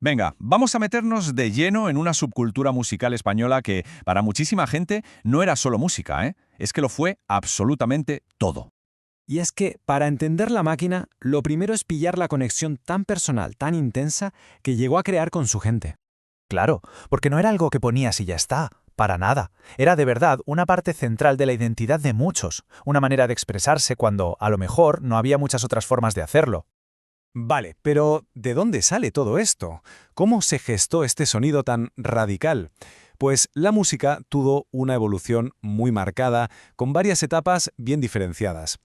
Venga, vamos a meternos de lleno en una subcultura musical española que, para muchísima gente, no era solo música, ¿eh? Es que lo fue absolutamente todo. Y es que, para entender la máquina, lo primero es pillar la conexión tan personal, tan intensa, que llegó a crear con su gente. Claro, porque no era algo que ponías y ya está, para nada. Era de verdad una parte central de la identidad de muchos, una manera de expresarse cuando, a lo mejor, no había muchas otras formas de hacerlo. Vale, pero ¿de dónde sale todo esto? ¿Cómo se gestó este sonido tan radical? Pues la música tuvo una evolución muy marcada, con varias etapas bien diferenciadas.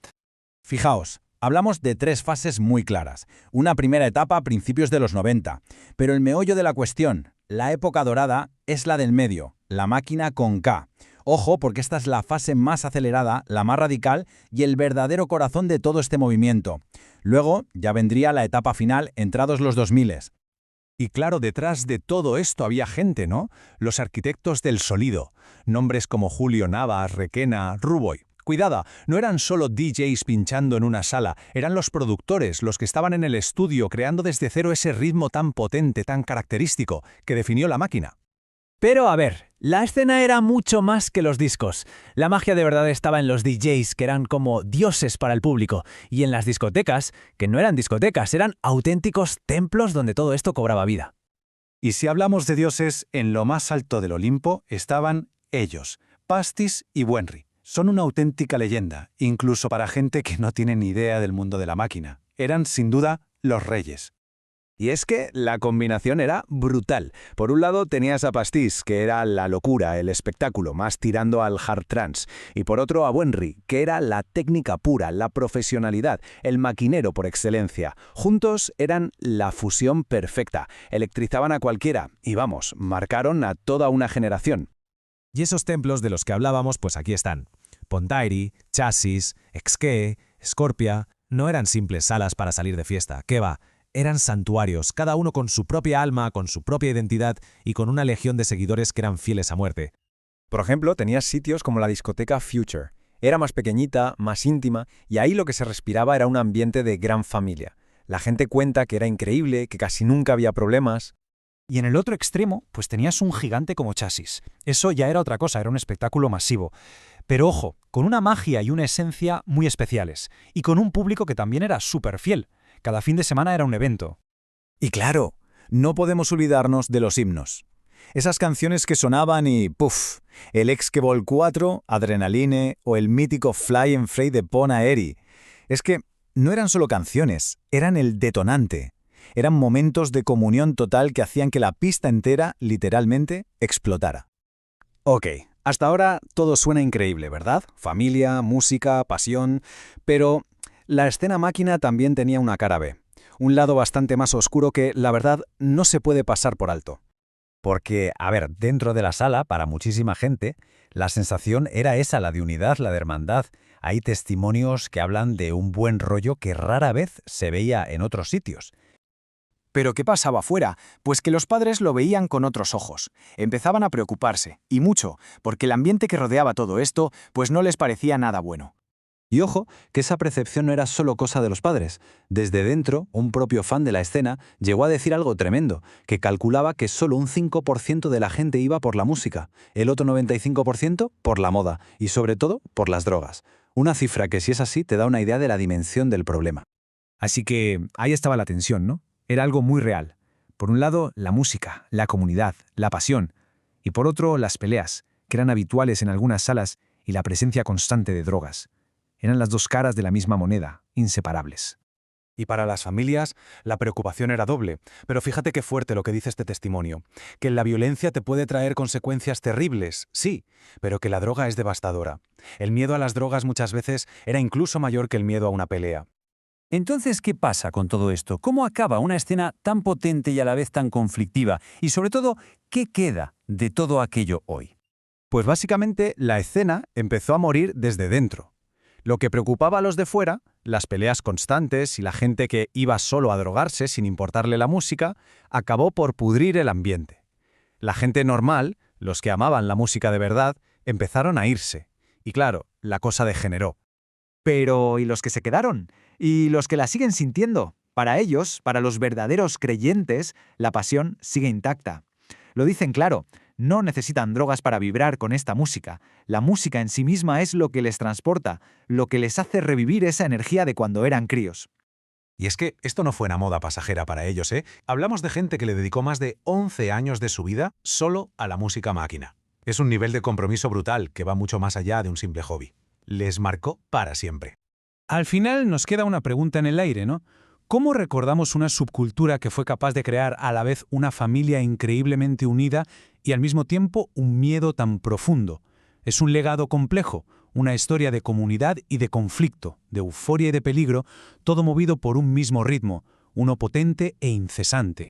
Fijaos, hablamos de tres fases muy claras. Una primera etapa a principios de los 90, pero el meollo de la cuestión, la época dorada, es la del medio, la máquina con K. Ojo, porque esta es la fase más acelerada, la más radical y el verdadero corazón de todo este movimiento. Luego ya vendría la etapa final, entrados los 2000. Y claro, detrás de todo esto había gente, ¿no? Los arquitectos del sonido, nombres como Julio Navas, Requena, Ruboy. Cuidada, no eran solo DJs pinchando en una sala, eran los productores, los que estaban en el estudio creando desde cero ese ritmo tan potente, tan característico, que definió la máquina. Pero a ver, la escena era mucho más que los discos. La magia de verdad estaba en los DJs, que eran como dioses para el público, y en las discotecas, que no eran discotecas, eran auténticos templos donde todo esto cobraba vida. Y si hablamos de dioses, en lo más alto del Olimpo estaban ellos, Pastis y Buenry. Son una auténtica leyenda, incluso para gente que no tiene ni idea del mundo de la máquina. Eran, sin duda, los reyes. Y es que la combinación era brutal. Por un lado tenías a Pastis, que era la locura, el espectáculo, más tirando al hard trance. Y por otro a Buenry, que era la técnica pura, la profesionalidad, el maquinero por excelencia. Juntos eran la fusión perfecta. Electrizaban a cualquiera y vamos, marcaron a toda una generación. Y esos templos de los que hablábamos, pues aquí están. Pontairi, Chasis, Exque, Scorpia, no eran simples salas para salir de fiesta, ¿qué va? Eran santuarios, cada uno con su propia alma, con su propia identidad y con una legión de seguidores que eran fieles a muerte. Por ejemplo, tenías sitios como la discoteca Future. Era más pequeñita, más íntima, y ahí lo que se respiraba era un ambiente de gran familia. La gente cuenta que era increíble, que casi nunca había problemas. Y en el otro extremo, pues tenías un gigante como Chasis. Eso ya era otra cosa, era un espectáculo masivo. Pero ojo, con una magia y una esencia muy especiales, y con un público que también era súper fiel. Cada fin de semana era un evento. Y claro, no podemos olvidarnos de los himnos. Esas canciones que sonaban y ¡puf! El Exque-Ball 4, Adrenaline o el mítico Fly and Frey de Pon Aeri. Es que no eran solo canciones, eran el detonante. Eran momentos de comunión total que hacían que la pista entera, literalmente, explotara. Ok, hasta ahora todo suena increíble, ¿verdad? Familia, música, pasión. Pero la escena máquina también tenía una cara B. Un lado bastante más oscuro que, la verdad, no se puede pasar por alto. Porque, a ver, dentro de la sala, para muchísima gente, la sensación era esa, la de unidad, la de hermandad. Hay testimonios que hablan de un buen rollo que rara vez se veía en otros sitios. ¿Pero qué pasaba afuera? Pues que los padres lo veían con otros ojos. Empezaban a preocuparse, y mucho, porque el ambiente que rodeaba todo esto, pues no les parecía nada bueno. Y ojo, que esa percepción no era solo cosa de los padres. Desde dentro, un propio fan de la escena llegó a decir algo tremendo, que calculaba que solo un 5% de la gente iba por la música, el otro 95% por la moda, y sobre todo por las drogas. Una cifra que, si es así, te da una idea de la dimensión del problema. Así que ahí estaba la tensión, ¿no? Era algo muy real. Por un lado, la música, la comunidad, la pasión. Y por otro, las peleas, que eran habituales en algunas salas, y la presencia constante de drogas. Eran las dos caras de la misma moneda, inseparables. Y para las familias, la preocupación era doble. Pero fíjate qué fuerte lo que dice este testimonio. Que la violencia te puede traer consecuencias terribles, sí, pero que la droga es devastadora. El miedo a las drogas muchas veces era incluso mayor que el miedo a una pelea. Entonces, ¿qué pasa con todo esto? ¿Cómo acaba una escena tan potente y a la vez tan conflictiva? Y sobre todo, ¿qué queda de todo aquello hoy? Pues básicamente la escena empezó a morir desde dentro. Lo que preocupaba a los de fuera, las peleas constantes y la gente que iba solo a drogarse sin importarle la música, acabó por pudrir el ambiente. La gente normal, los que amaban la música de verdad, empezaron a irse. Y claro, la cosa degeneró. Pero, ¿y los que se quedaron? ¿Y los que la siguen sintiendo? Para ellos, para los verdaderos creyentes, la pasión sigue intacta. Lo dicen claro, no necesitan drogas para vibrar con esta música. La música en sí misma es lo que les transporta, lo que les hace revivir esa energía de cuando eran críos. Y es que esto no fue una moda pasajera para ellos, ¿eh? Hablamos de gente que le dedicó más de 11 años de su vida solo a la música máquina. Es un nivel de compromiso brutal que va mucho más allá de un simple hobby. Les marcó para siempre. Al final nos queda una pregunta en el aire, ¿no? ¿Cómo recordamos una subcultura que fue capaz de crear a la vez una familia increíblemente unida y al mismo tiempo un miedo tan profundo? Es un legado complejo, una historia de comunidad y de conflicto, de euforia y de peligro, todo movido por un mismo ritmo, uno potente e incesante.